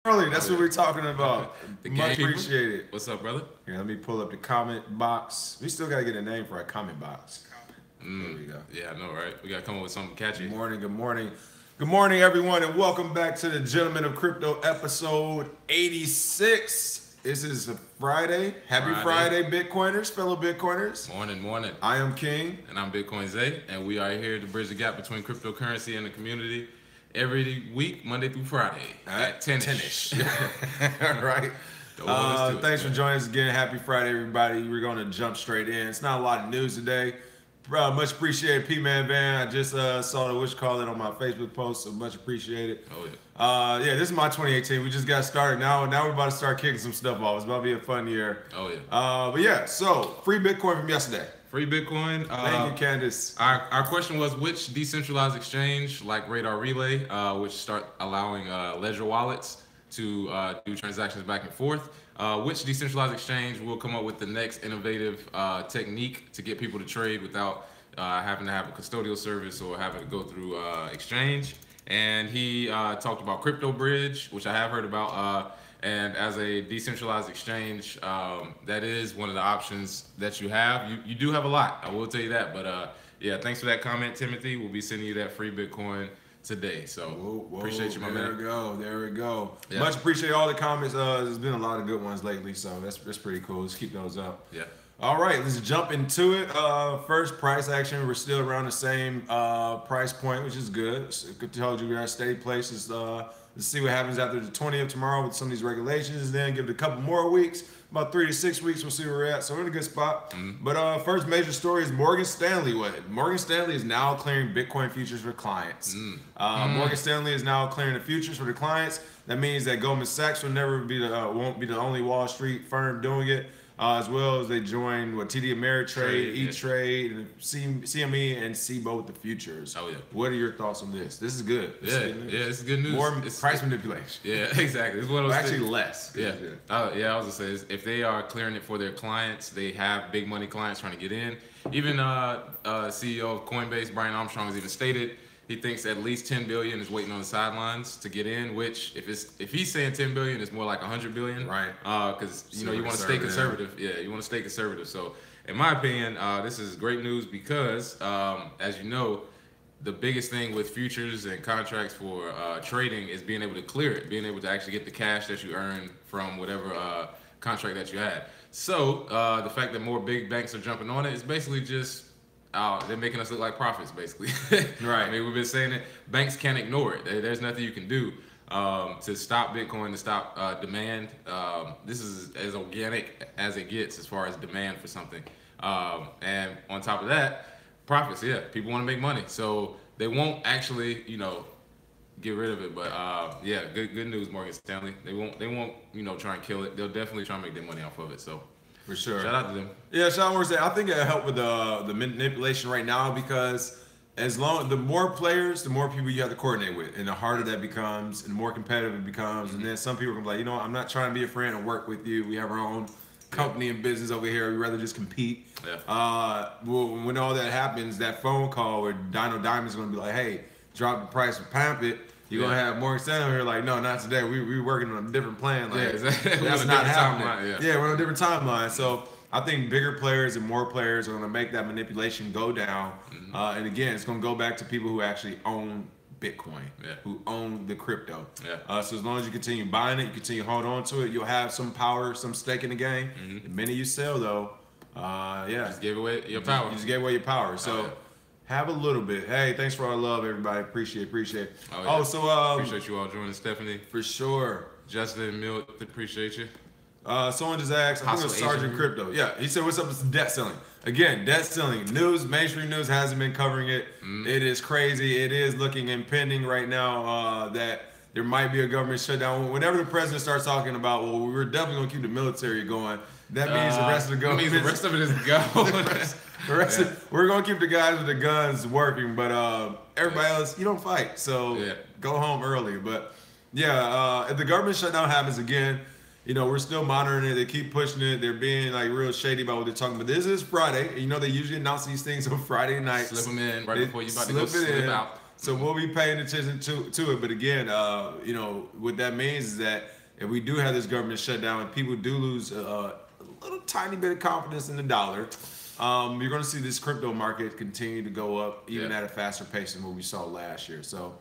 early. That's what we're talking about. The Much game. appreciated. What's up, brother? Here, let me pull up the comment box. We still gotta get a name for our comment box. There we go. Yeah, I know, right? We gotta come up with something catchy. Good morning, good morning. Good morning, everyone, and welcome back to the Gentlemen of Crypto episode 86. This is a Friday. Happy Friday, Bitcoiners, fellow Bitcoiners. Morning. I am King. And I'm Bitcoin Zay, and we are here to bridge the gap between cryptocurrency and the community every week, Monday through Friday at 10-ish. All right. Thanks for joining us again. Happy Friday, everybody. We're going to jump straight in. It's not a lot of news today. Much appreciated, P-Man Van. I just saw the call it on my Facebook post, so much appreciated. Oh, yeah. Yeah, this is my 2018. We just got started. Now we're about to start kicking some stuff off. It's about to be a fun year. Oh, yeah. But yeah, so free Bitcoin from yesterday. Free Bitcoin. Thank you, Candace. Our question was, which decentralized exchange, like Radar Relay, which start allowing ledger wallets to do transactions back and forth, which decentralized exchange will come up with the next innovative technique to get people to trade without having to have a custodial service or having to go through exchange? And he talked about Crypto Bridge, which I have heard about. And as a decentralized exchange, that is one of the options that you have. You do have a lot, I will tell you that. But yeah, thanks for that comment, Timothy. We'll be sending you that free Bitcoin today. So whoa, appreciate you, my man. There we go. Yeah. Much appreciate all the comments. There's been a lot of good ones lately, so that's pretty cool. Let's keep those up. Yeah. All right, let's jump into it. First, price action. We're still around the same price point, which is good. Good to told you we're at steady places. Let's see what happens after the 20th tomorrow with some of these regulations. Then give it a couple more weeks, about 3 to 6 weeks. We'll see where we're at. So we're in a good spot. But first major story is Morgan Stanley. Morgan Stanley is now clearing Bitcoin futures for clients. Morgan Stanley is now clearing the futures for the clients. That means that Goldman Sachs will never be won't be the only Wall Street firm doing it. As well as they joined TD Ameritrade, E-Trade, and CME, and CBOE with the futures. Oh, yeah. What are your thoughts on this? This is good. This is good news. More it's price manipulation. Yeah, exactly. It's one of those actually things. less. Yeah. I was gonna say, if they are clearing it for their clients, they have big money clients trying to get in. Even CEO of Coinbase, Brian Armstrong, has even stated he thinks at least 10 billion is waiting on the sidelines to get in. Which, if he's saying 10 billion, it's more like 100 billion, right? Because you want to stay conservative. Yeah, you want to stay conservative. So, in my opinion, this is great news because, as you know, the biggest thing with futures and contracts for trading is being able to clear it, being able to actually get the cash that you earn from whatever contract that you had. So, the fact that more big banks are jumping on it is basically just they're making us look like prophets, basically. Right. I mean, we've been saying it. Banks can't ignore it. There's nothing you can do to stop Bitcoin, to stop demand. This is as organic as it gets as far as demand for something. And on top of that, profits. Yeah, people want to make money, so they won't actually, get rid of it. But yeah, good news, Morgan Stanley. They won't, try and kill it. They'll definitely try and make their money off of it. So. For sure. Shout out to them. Yeah, shout out to them. I think it'll help with the manipulation right now because the more players, the more people you have to coordinate with, and the harder that becomes, and the more competitive it becomes. And then some people are gonna be like, I'm not trying to be a friend and work with you. We have our own company and business over here. We'd rather just compete. Yeah. When all that happens, that phone call where Dino Diamond's gonna be like, hey, drop the price and pump it. You're going to have Morgan Stanley here like, no, not today. We're working on a different plan. Like, exactly. That's not happening. We're on a different timeline. So I think bigger players and more players are going to make that manipulation go down. And again, it's going to go back to people who actually own Bitcoin, who own the crypto. So as long as you continue buying it, you continue to hold on to it, you'll have some power, some stake in the game. The minute you sell, though, just give away your power. You just gave away your power. So. Have a little bit. Hey, thanks for our love, everybody. Appreciate it. Appreciate you all joining, Stephanie. For sure. Justin Milt, appreciate you. Someone just asked, I think it was Sergeant Crypto. Yeah, he said, what's up with debt ceiling? Again, debt ceiling. Mainstream news hasn't been covering it. It is crazy. It is looking impending right now that there might be a government shutdown. Whenever the president starts talking about, well, we're definitely going to keep the military going, that means the rest of the government. That means the rest of it is going. We're gonna keep the guys with the guns working, but everybody else, you don't fight, so go home early. But if the government shutdown happens again, we're still monitoring it. They keep pushing it. They're being like real shady about what they're talking about. This is Friday. They usually announce these things on Friday nights. Slip them in right before you about to go slip out. So we'll be paying attention to it. But again, what that means is that if we do have this government shutdown and people do lose a little tiny bit of confidence in the dollar, you're going to see this crypto market continue to go up even at a faster pace than what we saw last year. So,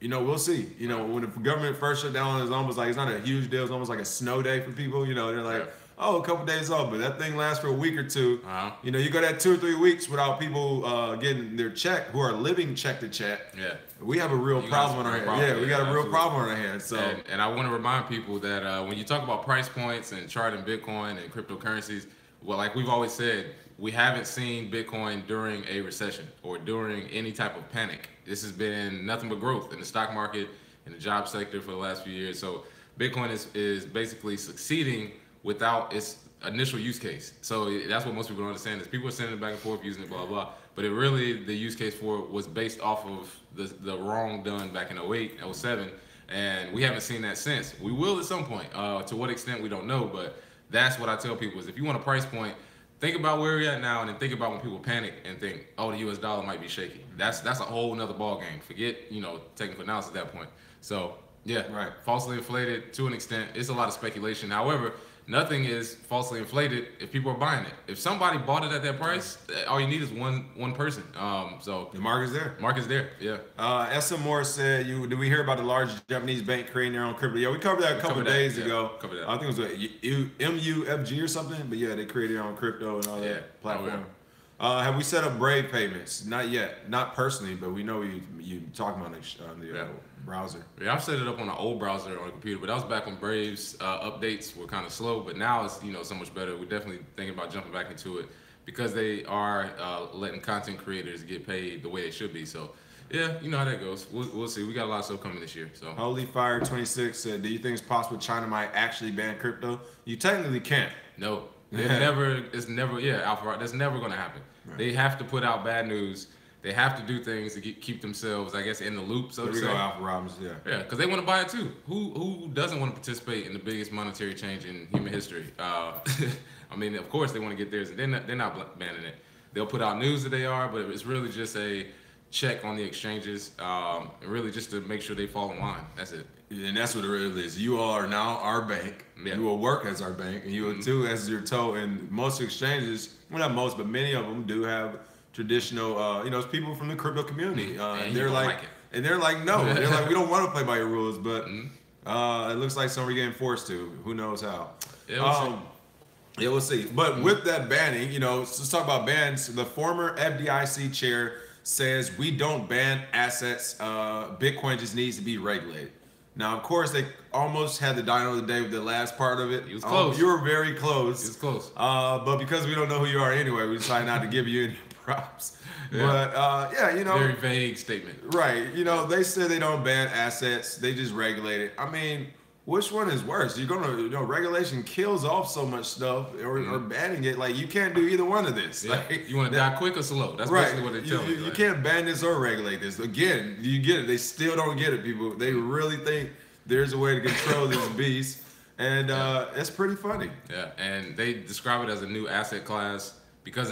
you know, we'll see. You know, when the government first shut down, it's almost like it's not a huge deal. It's almost like a snow day for people. You know, they're like, oh, a couple days off, but that thing lasts for a week or two. You know, you go that 2 or 3 weeks without people getting their check who are living check to check. We have a real problem on our hands. We got a real problem on our hands. So, and I want to remind people that when you talk about price points and charting Bitcoin and cryptocurrencies, well, like we've always said, we haven't seen Bitcoin during a recession or during any type of panic. This has been nothing but growth in the stock market, in the job sector for the last few years. So Bitcoin is basically succeeding without its initial use case. So that's what most people don't understand is people are sending it back and forth using it, blah, blah, blah. But it really, the use case for it was based off of the wrong done back in 08, 07. And we haven't seen that since. We will at some point. To what extent, we don't know. But that's what I tell people is if you want a price point, think about where we're at now and then think about when people panic and think, oh, the US dollar might be shaky. That's a whole nother ball game. Forget, you know, technical analysis at that point. So yeah, falsely inflated to an extent. It's a lot of speculation. However, nothing is falsely inflated if people are buying it. If somebody bought it at that price, all you need is one person. So the market's there. Market's there. Yeah. SM Moore said, did we hear about the large Japanese bank creating their own crypto? Yeah, we covered that a couple of days ago. I think it was MUFG or something. But yeah, they created their own crypto and all that platform. Have we set up Brave payments? Not yet. Not personally, but we know you talking about it on the browser. Yeah, I've set it up on an old browser on a computer, but that was back when Brave's updates were kind of slow. But now it's so much better. We're definitely thinking about jumping back into it because they are letting content creators get paid the way they should be. So yeah, you know how that goes. We'll see. We got a lot of stuff coming this year. So Holy Fire 26 said, do you think it's possible China might actually ban crypto? You technically can't. No. It's never Alpha. That's never going to happen. They have to put out bad news. They have to do things to keep themselves, I guess, in the loop. So there we go, Alpha Robbins. Yeah, because they want to buy it too. Who doesn't want to participate in the biggest monetary change in human history? I mean, of course they want to get theirs, and they're not banning it. They'll put out news that they are, but it's really just a check on the exchanges, and really just to make sure they fall in line. That's it. And that's what it really is. You all are now our bank. You will work as our bank, and you will too as your toe. And most exchanges, well, not most, but many of them do have traditional, it's people from the crypto community. And they're like no, they're like, we don't want to play by your rules, but it looks like some are getting forced to. Who knows how? We'll see. But with that banning, let's talk about bans. The former FDIC chair says we don't ban assets. Bitcoin just needs to be regulated. Now, of course, they almost had the dino of the day with the last part of it. He was close. You were very close. He was close. But because we don't know who you are anyway, we decided not to give you any props. But very vague statement. Right. They said they don't ban assets. They just regulate it. I mean, which one is worse? You're gonna, regulation kills off so much stuff, or banning it. Like, you can't do either one of this. Yeah. Like, you want to die quick or slow? That's basically what they tell you. You can't ban this or regulate this. Again, you get it. They still don't get it, people. They really think there's a way to control this beast, and it's pretty funny. Yeah, and they describe it as a new asset class because,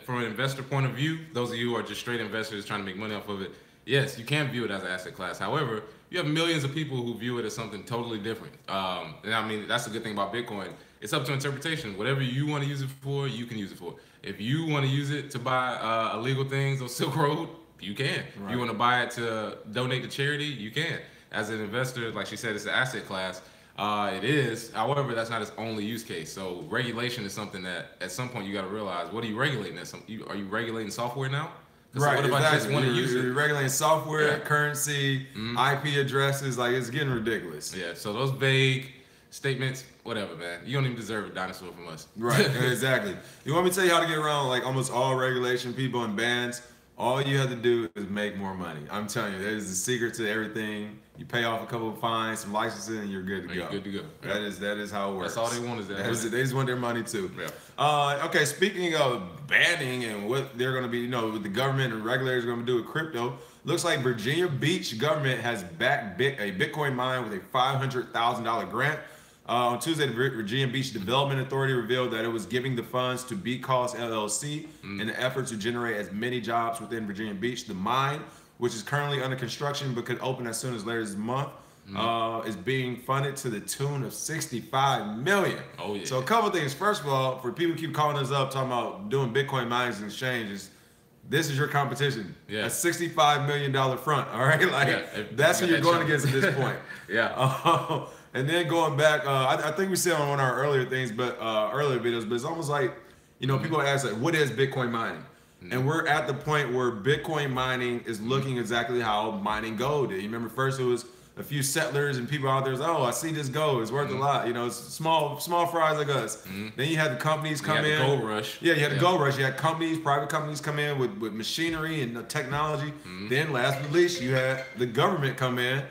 from an investor point of view, those of you who are just straight investors trying to make money off of it, yes, you can view it as an asset class. However, you have millions of people who view it as something totally different. And I mean, that's the good thing about Bitcoin. It's up to interpretation. Whatever you want to use it for, you can use it for. If you want to use it to buy illegal things on Silk Road, you can. Right. You want to buy it to donate to charity, you can. As an investor, like she said, it's an asset class. It is. However, that's not its only use case. So regulation is something that at some point you got to realize, what are you regulating? Are you regulating software now? Right, what if I just want to use it? You're regulating software, currency, IP addresses, like, it's getting ridiculous. Yeah, so those vague statements, whatever, man. You don't even deserve a dinosaur from us. Right, exactly. You want me to tell you how to get around, like, almost all regulation, people, and bans? All you have to do is make more money. I'm telling you, that is the secret to everything. You pay off a couple of fines, some licensing, and you're good to go. You're good to go. Yeah. That is how it works. That's all they want is that. They just want their money too. Yeah. Okay, speaking of banning and what they're going to be, what the government and regulators are going to do with crypto, looks like Virginia Beach government has backed a Bitcoin mine with a $500,000 grant. On Tuesday, the Virginia Beach Development Authority revealed that it was giving the funds to B-Cause LLC in the effort to generate as many jobs within Virginia Beach. The mine, which is currently under construction but could open as soon as later this month, is being funded to the tune of $65 million. Oh yeah. So a couple things. First of all, for people who keep calling us up talking about doing Bitcoin minings and exchanges, this is your competition. Yeah. A $65 million front. All right, like that's who you're going against at this point. Yeah. And then going back, I think we said on one of our earlier things, but earlier videos, but it's almost like, you know, people ask like, what is Bitcoin mining? And we're at the point where Bitcoin mining is looking exactly how mining gold did. You remember first it was a few settlers and people out there was, oh, I see this gold, it's worth a lot. You know, it's small fries like us. Then you had the companies come in. The gold rush. Yeah, you had the gold rush. You had companies, private companies come in with machinery and technology. Then last but not least, you had the government come in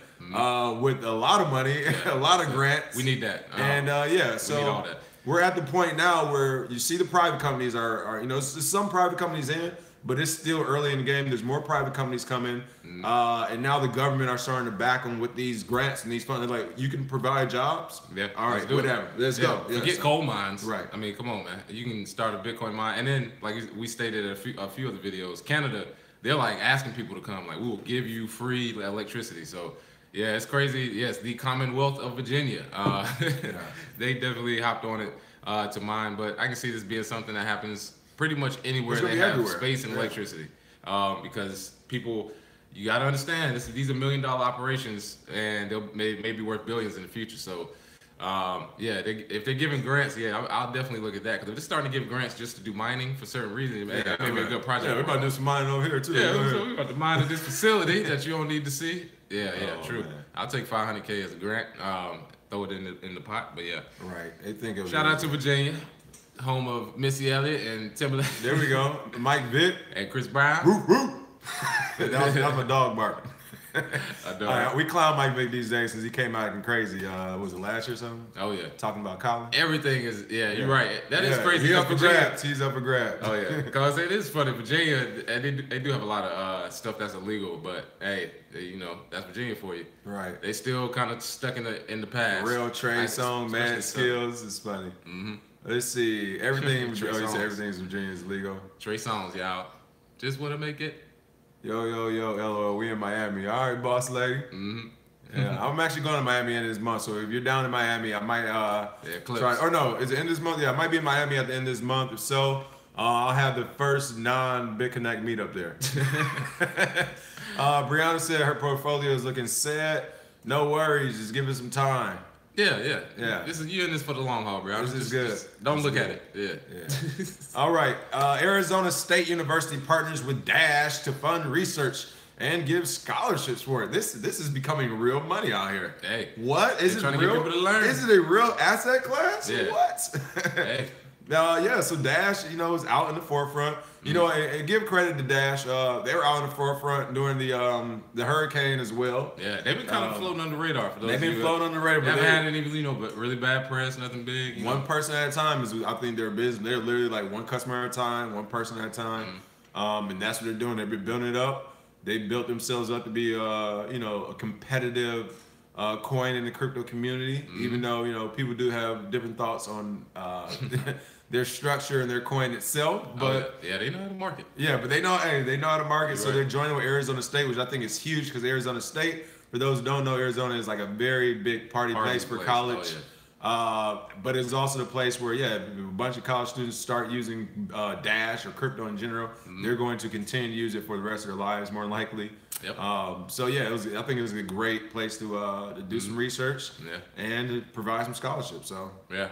with a lot of money, a lot of grants. We need that. And so we need all that. We're at the point now where you see the private companies are you know, there's some private companies in, but it's still early in the game. There's more private companies coming, and now the government are starting to back them with these grants and these funds. They're like, you can provide jobs. Yeah. All right, whatever. Let's go. Forget coal mines. Right. I mean, come on, man. You can start a Bitcoin mine, and then like we stated in a few of the videos, Canada, they're like asking people to come. Like, we will give you free electricity. So. Yeah, it's crazy. Yes, the Commonwealth of Virginia. They definitely hopped on it to mine, but I can see this being something that happens pretty much anywhere they have space and electricity. Because people, you got to understand, these are $1 million operations, and they'll may be worth billions in the future. So, if they're giving grants, I'll definitely look at that. Because if they're starting to give grants just to do mining for certain reasons, that may be a good project. Yeah, we're about to do some mining over here too. Yeah, we're about to mine at this facility that you don't need to see. Yeah, true. Man. I'll take $500K as a grant. Throw it in the pot, but yeah. Right. They think it. Shout out to Virginia, home of Missy Elliott and Timberlake. There we go. Mike Vick and Chris Brown. Woo, woo. that was my dog bark. We clown Mike Vick these days since he came out acting crazy. Was it last year or something? Oh yeah. Talking about Colin. Everything is you're right. That is crazy. He's up for grabs. He's up for grabs. Oh yeah. Because it is funny. Virginia, they do have a lot of stuff that's illegal, but hey, you know, that's Virginia for you. Right. They still kind of stuck in the past. Real Trey song, mad skills. It's funny. Let's see. Everything in Virginia. You say everything in Virginia is legal. Trey Songz, y'all. Just want to make it. Yo, LOL, we in Miami. All right, boss lady. Yeah, I'm actually going to Miami end of this month, so if you're down in Miami, I might try. Or no, is it end of this month? Yeah, I might be in Miami at the end of this month or so. I'll have the first non-BitConnect meetup there. Brianna said her portfolio is looking sad. No worries, just give it some time. Yeah. You're in this for the long haul, bro. This is good. Don't look at it. Yeah. All right. Arizona State University partners with Dash to fund research and give scholarships for it. This is becoming real money out here. Hey. What? Is it trying real? To get people to learn. Is it a real asset class? Yeah. What? Hey. So Dash, you know, is out in the forefront. You know, and give credit to Dash. They were out in the forefront during the hurricane as well. Yeah, they've been kind of floating under the radar. For those they've been floating under the radar. They haven't had any, but really bad press, nothing big. One person at a time is, I think, their business. They're literally like one customer at a time, one person at a time, and that's what they're doing. They've been building it up. They built themselves up to be, a competitive coin in the crypto community. Even though people do have different thoughts on their structure and their coin itself, but they know how to market. Yeah, but they know how to market. So they're joining with Arizona State, which I think is huge because Arizona State, for those who don't know, Arizona is like a very big party place for college. But it's also the place where if a bunch of college students start using Dash or crypto in general, they're going to continue to use it for the rest of their lives, more than likely. Yep. I think it was a great place to do some research and to provide some scholarships. So do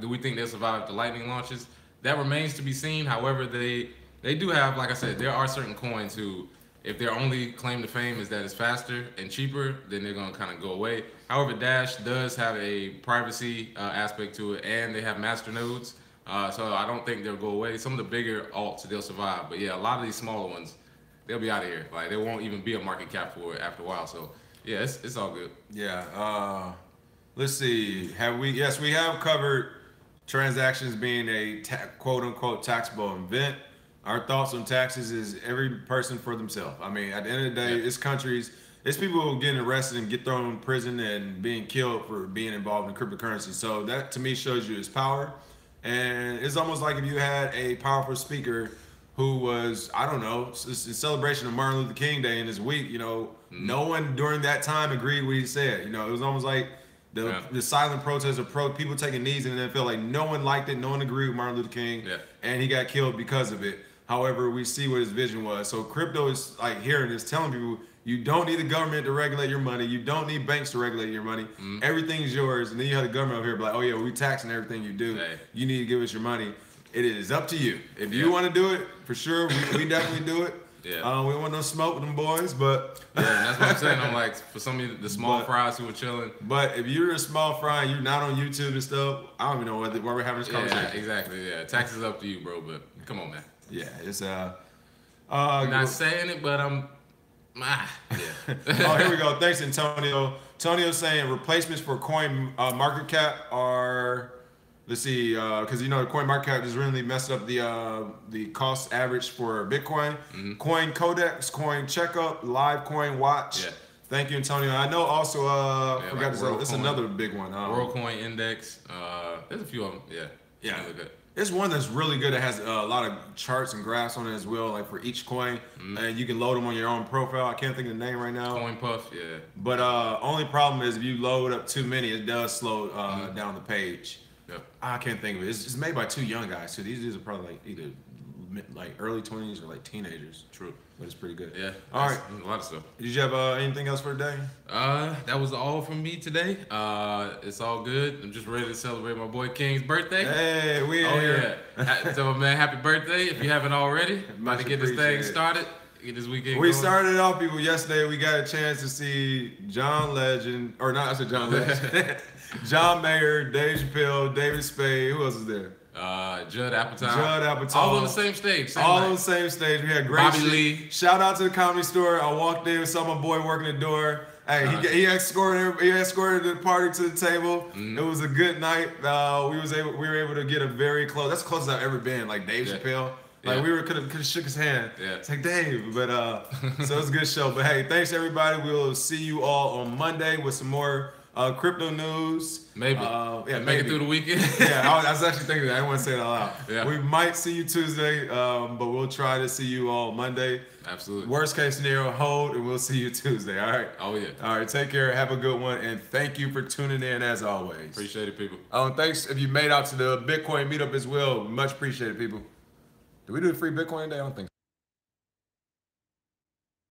we think they'll survive the lightning launches? That remains to be seen. However, they do have, like I said, there are certain coins who, if their only claim to fame is that it's faster and cheaper, then they're going to kind of go away. However, Dash does have a privacy aspect to it, and they have master nodes. So I don't think they'll go away. Some of the bigger alts, they'll survive. But yeah, a lot of these smaller ones, they'll be out of here. Like, there won't even be a market cap for it after a while. So yeah, it's all good. Yeah. Let's see. We have covered transactions being a quote unquote taxable event. Our thoughts on taxes is every person for themselves. I mean, at the end of the day, it's countries, it's people getting arrested and get thrown in prison and being killed for being involved in cryptocurrency. So that to me shows you its power. And it's almost like if you had a powerful speaker who was, I don't know, in celebration of Martin Luther King Day in this week. You know, no one during that time agreed with what he said. You know, it was almost like the silent protest of people taking knees in the NFL. Like no one liked it, no one agreed with Martin Luther King, and he got killed because of it. However, we see what his vision was. So crypto is like hearing this, telling people you don't need the government to regulate your money. You don't need banks to regulate your money. Everything is yours. And then you have the government over here be like, oh yeah, we taxing everything you do. You need to give us your money. It is up to you. If you want to do it, for sure, we definitely do it. We don't want no smoke with them boys, but that's what I'm saying. I'm like, for some of the small fries who are chilling. But if you're a small fry and you're not on YouTube and stuff, I don't even know why we're having this conversation. Yeah, exactly. Yeah, tax is up to you, bro. But come on, man. Yeah, it's I'm not saying it, but I'm. Oh, here we go. Thanks, Antonio. Antonio's saying replacements for Coinmarketcap are. Let's see, because you know Coinmarketcap just really messed up the cost average for Bitcoin. Coin Codex, Coin Checkup, Live Coin Watch. Thank you, Antonio. I know also forgot to say, it's another big one. World Coin Index. There's a few of them. Yeah. Really good. It's one that's really good. It has a lot of charts and graphs on it as well, like for each coin, and you can load them on your own profile. I can't think of the name right now. Coin Puff, yeah. But only problem is if you load up too many, it does slow down the page. I can't think of it. It's made by two young guys too. These dudes are probably like either like early 20s or like teenagers. True. But it's pretty good. Yeah. All right. A lot of stuff. Did you have anything else for today? That was all from me today. It's all good. I'm just ready to celebrate my boy King's birthday. Hey, we here. Yeah. So man, happy birthday if you haven't already. About to get this thing started. Get this weekend We going. started off, people, yesterday. We got a chance to see John Legend, or not, I said John Legend. John Mayer, Dave Chappelle, David Spade. Who else is there? Judd Apatow. Judd Apatow. All on the same stage. All on the same stage. We had great Bobby shit. Lee. Shout out to the Comedy Store. I walked in, saw my boy working the door. Hey, he escorted the party to the table. It was a good night. We were able to get a very close. That's the closest I've ever been. Like Dave Chappelle. Like we could have shook his hand. It's like Dave, but so it was a good show. But hey, thanks everybody. We'll see you all on Monday with some more crypto news. Maybe. Make it through the weekend. I was actually thinking that. I didn't want to say it out loud. Yeah. We might see you Tuesday, but we'll try to see you all Monday. Absolutely. Worst case scenario, hold, and we'll see you Tuesday. All right. Oh yeah. All right. Take care. Have a good one, and thank you for tuning in as always. Appreciate it, people. Thanks if you made out to the Bitcoin meetup as well. Much appreciated, people. Did we do a free Bitcoin day? I don't think so.